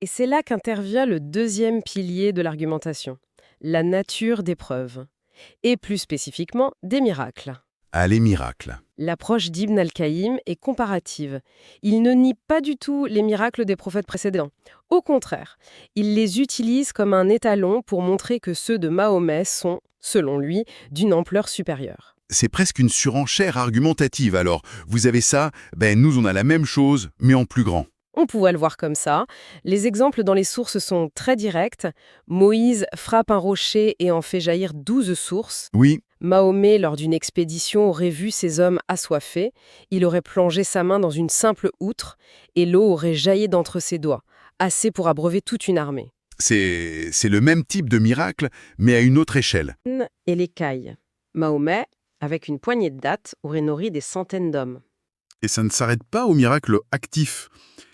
Et c'est là qu'intervient le deuxième pilier de l'argumentation, la nature des preuves, et plus spécifiquement des miracles. Ah, les miracles. L'approche d'Ibn al-Qayyim est comparative. Il ne nie pas du tout les miracles des prophètes précédents. Au contraire, il les utilise comme un étalon pour montrer que ceux de Mahomet sont, selon lui, d'une ampleur supérieure. C'est presque une surenchère argumentative alors. Vous avez ça, nous on a la même chose, mais en plus grand. On pourrait le voir comme ça. Les exemples dans les sources sont très directs. Moïse frappe un rocher et en fait jaillir 12 sources. Oui, Mahomet, lors d'une expédition, aurait vu ces hommes assoiffés. Il aurait plongé sa main dans une simple outre et l'eau aurait jailli d'entre ses doigts, assez pour abreuver toute une armée. c'est le même type de miracle, mais à une autre échelle. Et l'écaille. Mahomet, avec une poignée de dattes, aurait nourri des centaines d'hommes. Et ça ne s'arrête pas au miracle actif.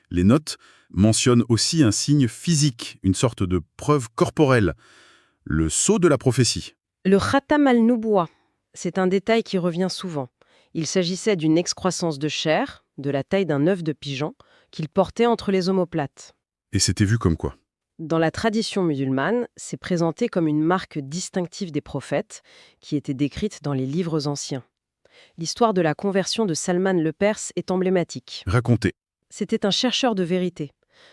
Les notes mentionnent aussi un signe physique, une sorte de preuve corporelle, le sceau de la prophétie. Le Khatam al-Nubuwa, c'est un détail qui revient souvent. Il s'agissait d'une excroissance de chair, de la taille d'un œuf de pigeon, qu'il portait entre les omoplates. Et c'était vu comme quoi? Dans la tradition musulmane, c'est présenté comme une marque distinctive des prophètes, qui était décrite dans les livres anciens. L'histoire de la conversion de Salman le Perse est emblématique. Raconté. C'était un chercheur de vérité.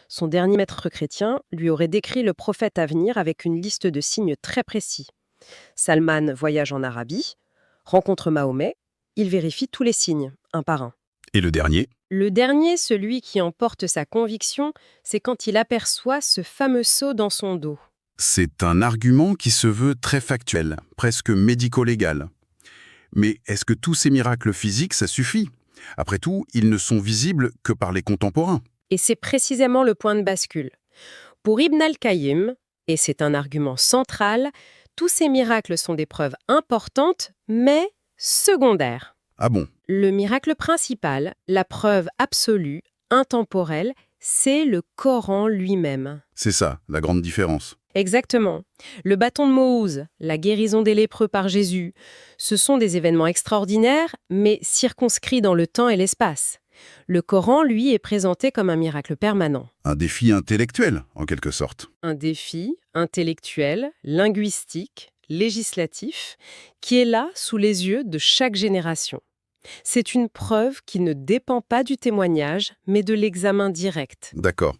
Son dernier maître chrétien lui aurait décrit le prophète à venir avec une liste de signes très précis. Salman voyage en Arabie, rencontre Mahomet, il vérifie tous les signes, un par un. Et le dernier? Le dernier, celui qui emporte sa conviction, c'est quand il aperçoit ce fameux sceau dans son dos. C'est un argument qui se veut très factuel, presque médico-légal. Mais est-ce que tous ces miracles physiques, ça suffit? Après tout, ils ne sont visibles que par les contemporains. Et c'est précisément le point de bascule. Pour Ibn al-Qayyim, et c'est un argument central, tous ces miracles sont des preuves importantes, mais secondaires. Ah bon? Le miracle principal, la preuve absolue, intemporelle, c'est le Coran lui-même. C'est ça, la grande différence. Exactement. Le bâton de Moïse, la guérison des lépreux par Jésus, ce sont des événements extraordinaires, mais circonscrits dans le temps et l'espace. Le Coran, lui, est présenté comme un miracle permanent. Un défi intellectuel, en quelque sorte. Un défi intellectuel, linguistique, législatif, qui est là sous les yeux de chaque génération. C'est une preuve qui ne dépend pas du témoignage, mais de l'examen direct. D'accord.